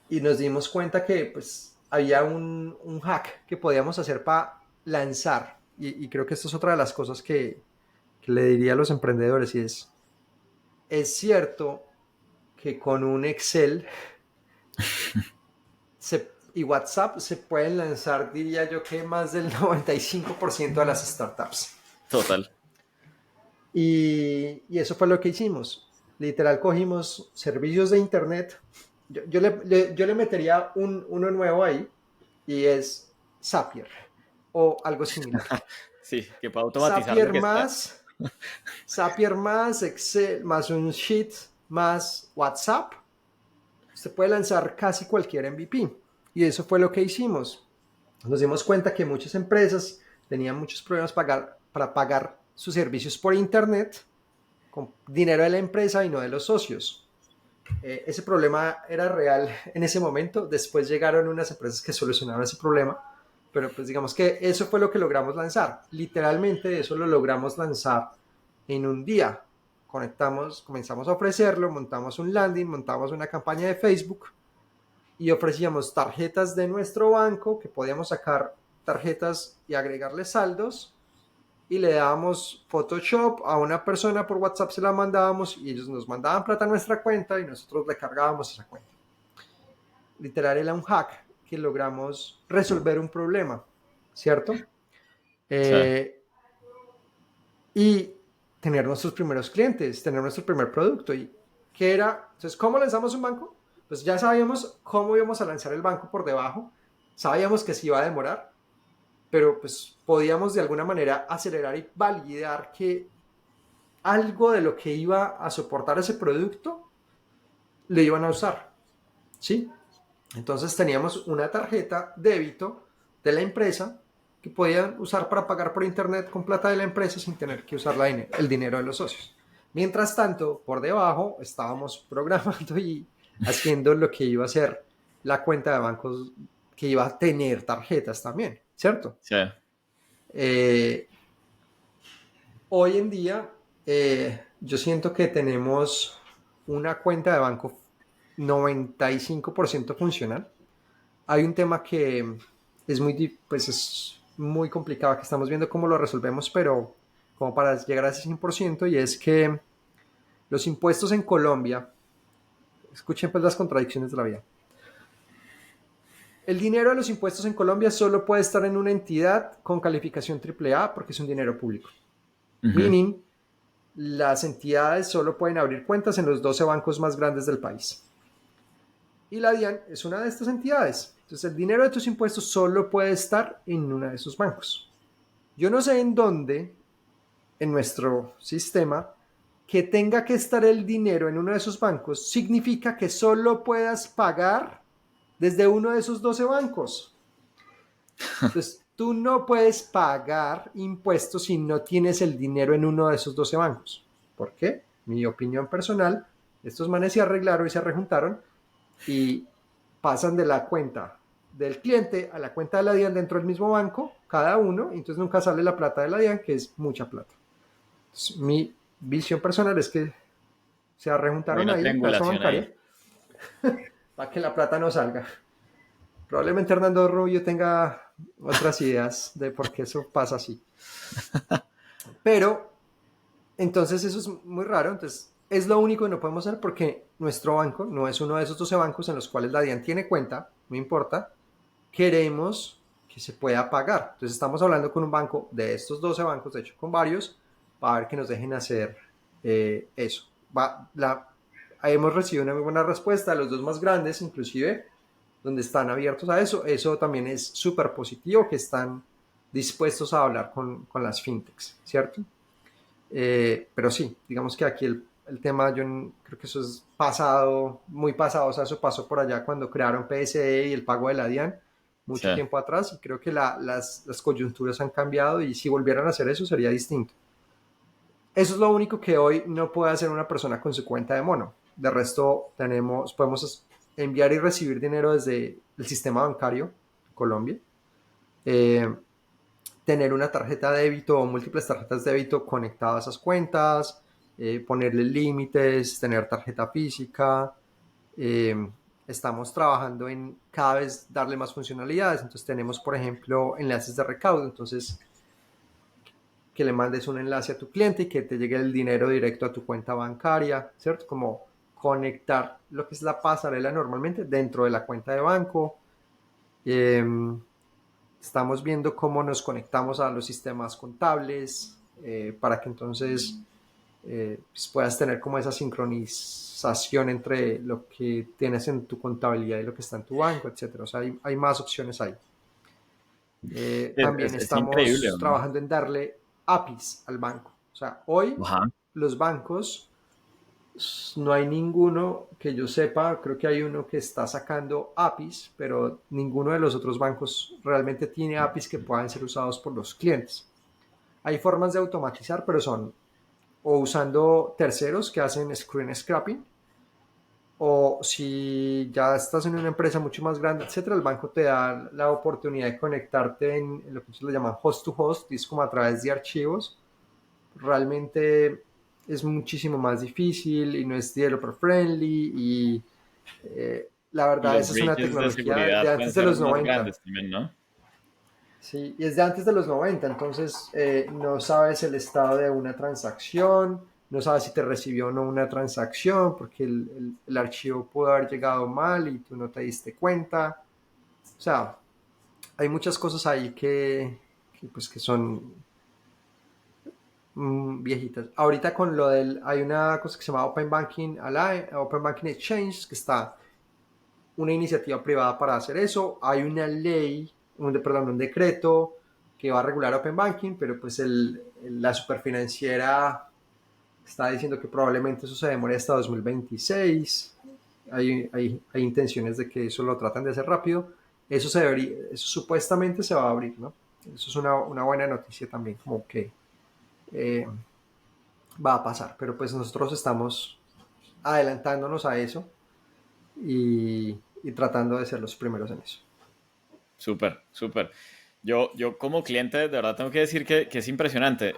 S2: y nos dimos cuenta que pues había un hack que podíamos hacer para lanzar. Y creo que esto es otra de las cosas que le diría a los emprendedores y es cierto que con un Excel y WhatsApp se pueden lanzar, diría yo, que más del 95% de las startups.
S1: total.
S2: Y eso fue lo que hicimos. Literal, cogimos servicios de Internet. Yo le metería uno nuevo ahí y es Zapier o algo similar.
S1: Sí, que para automatizar lo
S2: Zapier
S1: que está.
S2: más, Zapier más Excel, más un Sheet, más WhatsApp. Usted puede lanzar casi cualquier MVP. Y eso fue lo que hicimos. Nos dimos cuenta que muchas empresas tenían muchos problemas para pagar sus servicios por Internet con dinero de la empresa y no de los socios. Ese problema era real en ese momento. Después llegaron unas empresas que solucionaron ese problema, pero pues digamos que eso fue lo que logramos lanzar. Literalmente eso lo logramos lanzar en un día. Conectamos, comenzamos a ofrecerlo, montamos un landing, montamos una campaña de Facebook y ofrecíamos tarjetas de nuestro banco que podíamos sacar tarjetas y agregarle saldos y le dábamos Photoshop a una persona por WhatsApp, se la mandábamos y ellos nos mandaban plata a nuestra cuenta y nosotros le cargábamos esa cuenta. Literal era un hack que logramos resolver un problema, ¿cierto?
S1: Sí,
S2: Eh, y tener nuestros primeros clientes, tener nuestro primer producto. ¿Y qué era? Entonces, ¿cómo lanzamos un banco? Pues ya sabíamos cómo íbamos a lanzar el banco por debajo, sabíamos que se iba a demorar, pero pues podíamos de alguna manera acelerar y validar que algo de lo que iba a soportar ese producto lo iban a usar, ¿sí? Entonces teníamos una tarjeta débito de la empresa que podían usar para pagar por internet con plata de la empresa sin tener que usar el dinero de los socios. Mientras tanto, por debajo estábamos programando y haciendo lo que iba a ser la cuenta de bancos que iba a tener tarjetas también, ¿cierto?
S1: sí.
S2: Eh, Hoy en día yo siento que tenemos una cuenta de banco 95% funcional. Hay un tema que pues es muy complicado, que estamos viendo cómo lo resolvemos, pero como para llegar a ese 100%, y es que los impuestos en Colombia, escuchen pues las contradicciones de la vida, el dinero de los impuestos en Colombia solo puede estar en una entidad con calificación AAA porque es un dinero público.
S1: Ujú.
S2: Meaning, las entidades solo pueden abrir cuentas en los 12 bancos más grandes del país. Y la DIAN es una de estas entidades. Entonces, el dinero de tus impuestos solo puede estar en una de esos bancos. Yo no sé en dónde, en nuestro sistema, que tenga que estar el dinero en uno de esos bancos significa que solo puedas pagar desde uno de esos 12 bancos. Entonces, tú no puedes pagar impuestos si no tienes el dinero en uno de esos 12 bancos. ¿Por qué? Mi opinión personal, estos manes se arreglaron y se rejuntaron y pasan de la cuenta del cliente a la cuenta de la DIAN dentro del mismo banco, cada uno, y entonces nunca sale la plata de la DIAN, que es mucha plata. Entonces, mi visión personal es que se
S1: Hay
S2: rejuntaron
S1: una
S2: ahí, la
S1: triangulación ahí.
S2: bancaria, para que la plata no salga. Probablemente Hernando Rubio tenga otras ideas de por qué eso pasa así. Pero, entonces eso es muy raro. Entonces, es lo único que no podemos hacer porque nuestro banco no es uno de esos 12 bancos en los cuales la DIAN tiene cuenta, no importa. Queremos que se pueda pagar. Entonces, estamos hablando con un banco de estos 12 bancos, de hecho, con varios, para ver que nos dejen hacer eso. Hemos recibido una muy buena respuesta de los dos más grandes, inclusive donde están abiertos a eso. Eso también es súper positivo, que están dispuestos a hablar con las fintechs, ¿cierto? Pero sí, digamos que aquí el tema, yo creo que eso es pasado, muy pasado, o sea, eso pasó por allá cuando crearon PSE y el pago de la DIAN,
S1: Sí.
S2: mucho tiempo atrás, y creo que las coyunturas han cambiado y si volvieran a hacer eso sería distinto. Eso es lo único que hoy no puede hacer una persona con su cuenta de mono. De resto, podemos enviar y recibir dinero desde el sistema bancario en Colombia. Eh, Tener una tarjeta de débito o múltiples tarjetas de débito conectadas a esas cuentas, ponerle límites, tener tarjeta física. Eh, Estamos trabajando en cada vez darle más funcionalidades. Entonces tenemos, por ejemplo, enlaces de recaudo. Entonces, que le mandes un enlace a tu cliente y que te llegue el dinero directo a tu cuenta bancaria, ¿cierto? Como conectar lo que es la pasarela normalmente dentro de la cuenta de banco. Eh, Estamos viendo cómo nos conectamos a los sistemas contables para que entonces pues puedas tener como esa sincronización entre lo que tienes en tu contabilidad y lo que está en tu banco, etcétera. O sea, hay más opciones ahí. También
S1: Es increíble,
S2: estamos
S1: ¿no?
S2: trabajando en darle APIs al banco. O sea, hoy
S1: Ajá.
S2: los bancos, no hay ninguno que yo sepa, creo que hay uno que está sacando APIs, pero ninguno de los otros bancos realmente tiene APIs que puedan ser usados por los clientes. Hay formas de automatizar, pero son o usando terceros que hacen screen scrapping, o si ya estás en una empresa mucho más grande, etcétera, el banco te da la oportunidad de conectarte en lo que ellos le llaman host to host, es como a través de archivos. Realmente es muchísimo más difícil y no es developer friendly y la
S1: Y
S2: verdad
S1: los
S2: esa es una
S1: breaches de
S2: tecnología
S1: seguridad
S2: de
S1: pueden
S2: antes de
S1: ser
S2: los
S1: más
S2: 90.
S1: grandes también, ¿no?
S2: Sí, y es de antes de los 90, entonces no sabes el estado de una transacción, no sabes si te recibió o no una transacción, porque el archivo pudo haber llegado mal y tú no te diste cuenta. O sea, hay muchas cosas ahí pues, que son viejitas. Ahorita con lo hay una cosa que se llama Open Banking Alliance, Open Banking Exchange, que está una iniciativa privada para hacer eso. Hay una ley, perdón, un decreto que va a regular Open Banking, pero pues la superfinanciera está diciendo que probablemente eso se demore hasta 2026. Hay intenciones de que eso lo tratan de hacer rápido. Eso supuestamente se va a abrir, ¿no? Eso es una buena noticia también, como que eh, va a pasar, pero pues nosotros estamos adelantándonos a eso y tratando de ser los primeros en eso.
S1: Súper, súper. Yo como cliente, de verdad tengo que decir que es impresionante.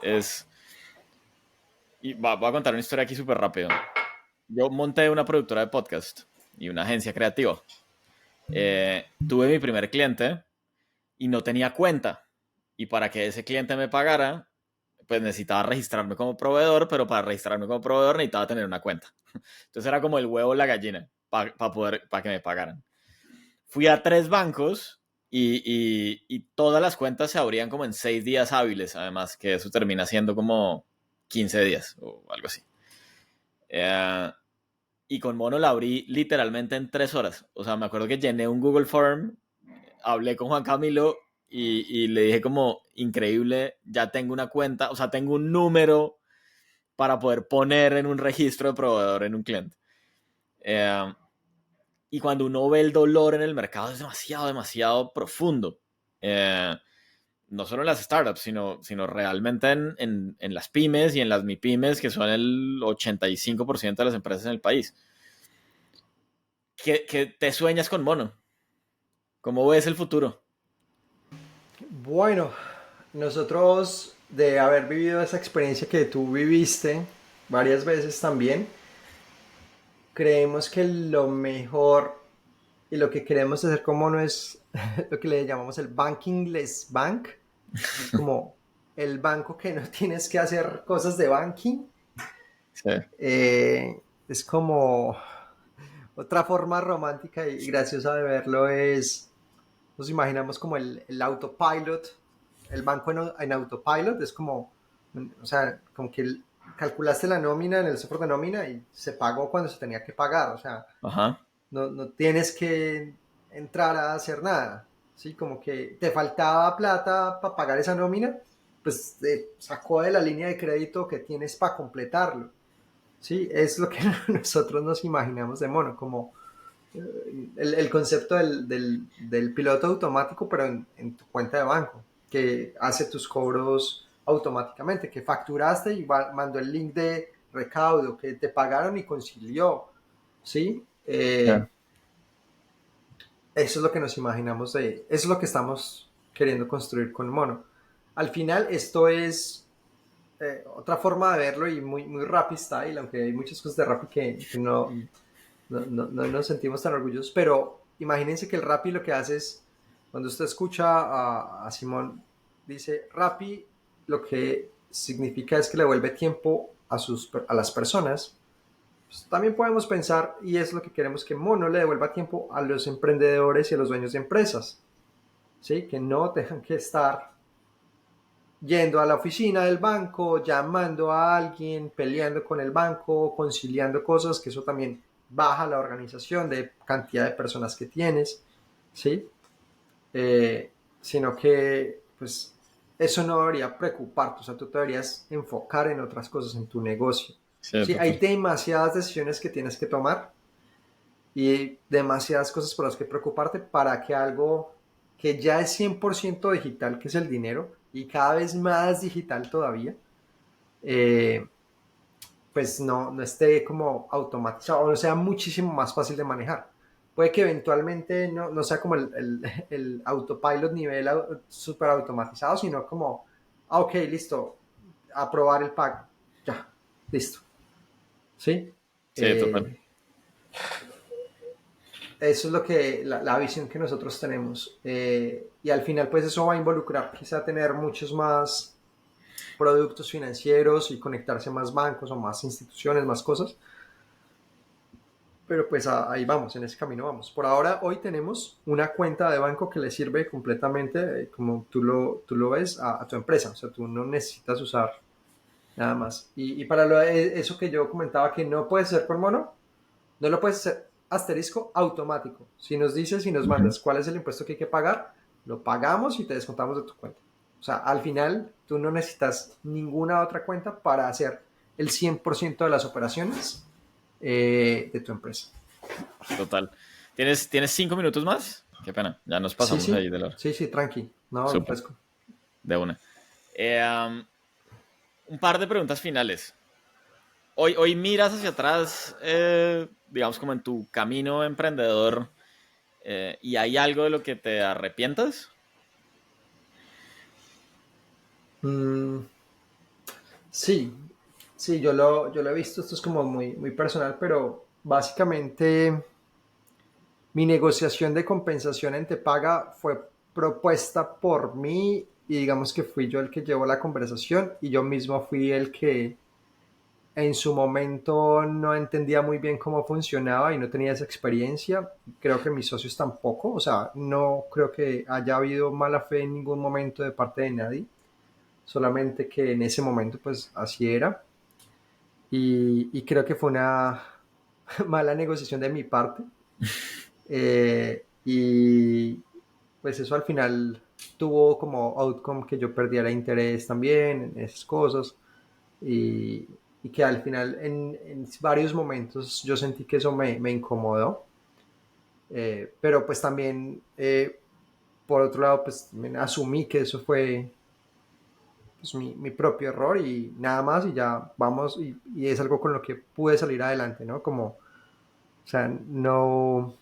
S1: Voy a contar una historia aquí súper rápido. Yo monté una productora de podcast y una agencia creativa. Tuve mi primer cliente y no tenía cuenta. Y para que ese cliente me pagara, pues necesitaba registrarme como proveedor, pero para registrarme como proveedor necesitaba tener una cuenta. Entonces era como el huevo o la gallina para que me pagaran. Fui a 3 bancos y todas las cuentas se abrían como en 6 días hábiles, además que eso termina siendo como 15 días o algo así. Eh, y con Mono la abrí literalmente en 3 horas. O sea, me acuerdo que llené un Google Form, hablé con Juan Camilo y le dije como, increíble, ya tengo una cuenta, o sea, tengo un número para poder poner en un registro de proveedor en un cliente. Eh, y cuando uno ve el dolor en el mercado es demasiado, demasiado profundo. Eh, no solo en las startups, sino realmente en las pymes y en las MIPYMES, que son el 85% de las empresas en el país. ¿Qué te sueñas con Mono? ¿Cómo ves el futuro?
S2: Bueno, nosotros de haber vivido esa experiencia que tú viviste varias veces también, creemos que lo mejor y lo que queremos hacer como no es lo que le llamamos el bankingless bank, es como el banco que no tienes que hacer cosas de banking.
S1: Sí.
S2: Es como otra forma romántica y graciosa de verlo es, nos imaginamos como el autopilot, el banco en autopilot, es como, o sea, como que calculaste la nómina en el software de nómina y se pagó cuando se tenía que pagar, o sea,
S1: Ajá.
S2: no tienes que entrar a hacer nada, ¿sí? Como que te faltaba plata para pagar esa nómina, pues te sacó de la línea de crédito que tienes para completarlo, ¿sí? Es lo que nosotros nos imaginamos de Mono, como el concepto del piloto automático, pero en tu cuenta de banco, que hace tus cobros automáticamente, que facturaste y mandó el link de recaudo, que te pagaron y concilió, ¿sí?
S1: Sí.
S2: Eso es lo que nos imaginamos eso es lo que estamos queriendo construir con Mono. Al final, esto es otra forma de verlo y muy, muy Rappi style, aunque hay muchas cosas de Rappi que no nos sentimos tan orgullosos, pero imagínense que el Rappi lo que hace es, cuando usted escucha a Simón, dice Rappi, lo que significa es que le vuelve tiempo a las personas. Pues también podemos pensar, y es lo que queremos, que Mono le devuelva tiempo a los emprendedores y a los dueños de empresas, ¿sí? Que no tengan que estar yendo a la oficina del banco, llamando a alguien, peleando con el banco, conciliando cosas, que eso también baja la organización de cantidad de personas que tienes, ¿sí? Sino que, pues, eso no debería preocuparte, o sea, tú te deberías enfocar en otras cosas, en tu negocio.
S1: Sí,
S2: Sí, hay
S1: total.
S2: demasiadas decisiones que tienes que tomar y demasiadas cosas por las que preocuparte para que algo que ya es 100% digital, que es el dinero, y cada vez más digital todavía, eh, pues no esté como automatizado o no sea muchísimo más fácil de manejar. Puede que eventualmente no sea como el autopilot nivel super automatizado, sino como, ok, listo, aprobar el pago, ya, listo, ¿sí?
S1: Sí, total.
S2: Eh, eso es lo que, la visión que nosotros tenemos. Y al final, pues eso va a involucrar quizá tener muchos más productos financieros y conectarse a más bancos o más instituciones, más cosas. Pero pues ahí vamos, en ese camino vamos. Por ahora, hoy tenemos una cuenta de banco que le sirve completamente, como tú lo ves, a tu empresa. O sea, tú no necesitas usar nada más. Y para eso que yo comentaba que no puede ser por mono, no lo puedes hacer asterisco automático. Si nos dices, si nos
S1: Ujú.
S2: mandas cuál es el impuesto que hay que pagar, lo pagamos y te descontamos de tu cuenta. O sea, al final tú no necesitas ninguna otra cuenta para hacer el 100% de las operaciones de tu empresa.
S1: Total. ¿Tienes 5 minutos más? Qué pena, ya nos
S2: Sí,
S1: pasamos ahí
S2: sí,
S1: de la hora.
S2: sí, sí, tranqui. No,
S1: Súper,
S2: fresco.
S1: de una. Un par de preguntas finales. Hoy miras hacia atrás, digamos como en tu camino emprendedor, y hay algo de lo que te arrepientas.
S2: Mm, sí, sí, yo lo he visto, esto es como muy, muy personal, pero básicamente mi negociación de compensación en Tepaga fue propuesta por mí y digamos que fui yo el que llevó la conversación y yo mismo fui el que en su momento no entendía muy bien cómo funcionaba y no tenía esa experiencia. Creo que mis socios tampoco, o sea, no creo que haya habido mala fe en ningún momento de parte de nadie, solamente que en ese momento pues así era y creo que fue una mala negociación de mi parte. Y pues eso al final tuvo como outcome que yo perdiera interés también en esas cosas y, y que al final en varios momentos yo sentí que eso me incomodó. Pero pues también por otro lado pues también asumí que eso fue pues, mi propio error y nada más y ya vamos y es algo con lo que pude salir adelante, ¿no? Como, o sea, no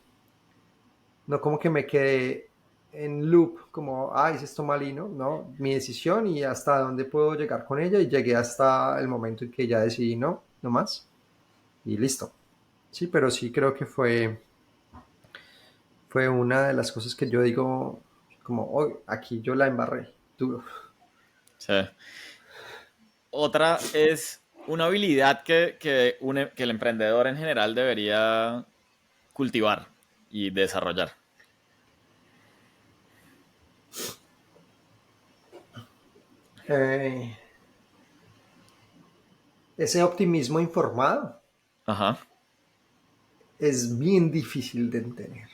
S2: como que me quedé en loop, como, hice esto mal y no, mi decisión y hasta dónde puedo llegar con ella y llegué hasta el momento en que ya decidí no más y listo. Sí, pero sí creo que fue una de las cosas que yo digo, como, hoy aquí yo la embarré, duro.
S1: Sí. Otra es una habilidad que el emprendedor en general debería cultivar y desarrollar.
S2: Eh, ese optimismo informado
S1: Ajá.
S2: es bien difícil de entender,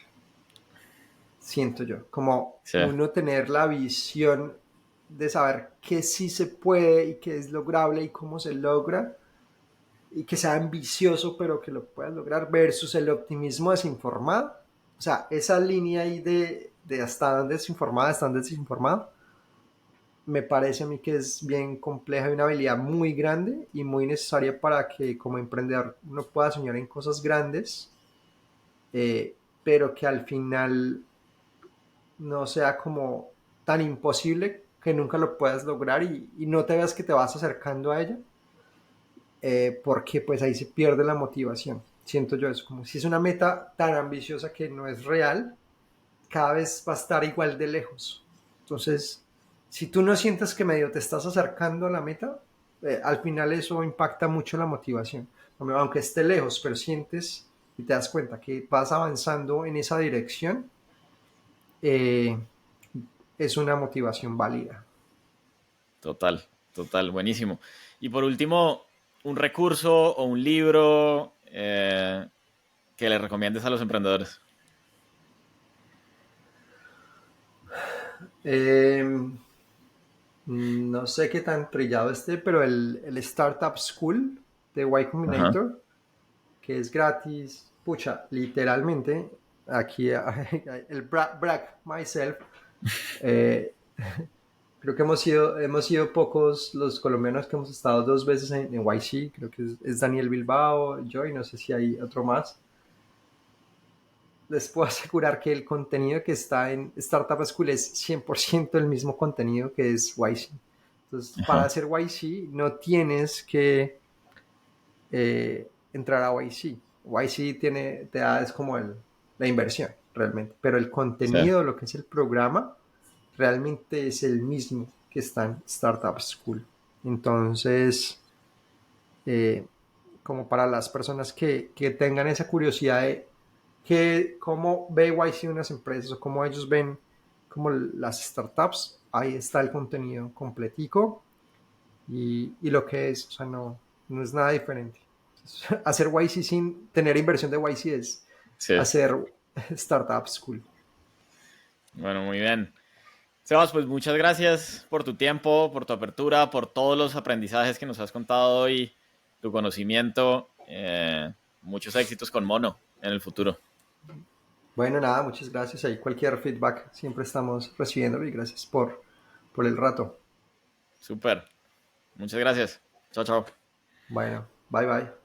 S2: siento yo, como
S1: Sí.
S2: uno tener la visión de saber qué sí se puede y qué es lograble y cómo se logra y que sea ambicioso pero que lo puedas lograr versus el optimismo desinformado. O sea, esa línea ahí de hasta dónde es informado, hasta dónde es desinformado, me parece a mí que es bien compleja y una habilidad muy grande y muy necesaria para que como emprendedor uno pueda soñar en cosas grandes, pero que al final no sea como tan imposible que nunca lo puedas lograr y no te veas que te vas acercando a ella, porque pues ahí se pierde la motivación. Siento yo eso, como si es una meta tan ambiciosa que no es real, cada vez va a estar igual de lejos. Entonces, si tú no sientes que medio te estás acercando a la meta, al final eso impacta mucho la motivación. Aunque esté lejos, pero sientes y te das cuenta que vas avanzando en esa dirección, eh, es una motivación válida.
S1: Total, total, buenísimo. Y por último, un recurso o un libro que le recomiendes a los emprendedores.
S2: Eh, no sé qué tan trillado esté, pero el Startup School de Y
S1: Ajá.
S2: Combinator, que es gratis, pucha, literalmente, aquí el brag myself, eh, creo que hemos sido pocos los colombianos que hemos estado dos veces en YC, creo que es Daniel Bilbao, yo y no sé si hay otro más. Les puedo asegurar que el contenido que está en Startup School es 100% el mismo contenido que es YC. Entonces, para
S1: Ajá.
S2: hacer YC no tienes que entrar a YC. YC te da, es como la inversión realmente, pero el
S1: Sí,
S2: contenido, lo que es el programa, realmente es el mismo que está en Startup School. Entonces, eh, como para las personas que tengan esa curiosidad de cómo ve YC unas empresas o cómo ellos ven como las startups, ahí está el contenido completico y lo que es, o sea, no es nada diferente. Hacer YC sin tener inversión de YC es
S1: sí.
S2: hacer Startup School.
S1: Bueno, muy bien. Sebas, pues muchas gracias por tu tiempo, por tu apertura, por todos los aprendizajes que nos has contado hoy, tu conocimiento. Muchos éxitos con Mono en el futuro.
S2: Bueno, nada, muchas gracias. Ahí cualquier feedback siempre estamos recibiéndolo y gracias por el rato.
S1: Súper. Muchas gracias. Chao, chao.
S2: Bueno, bye bye.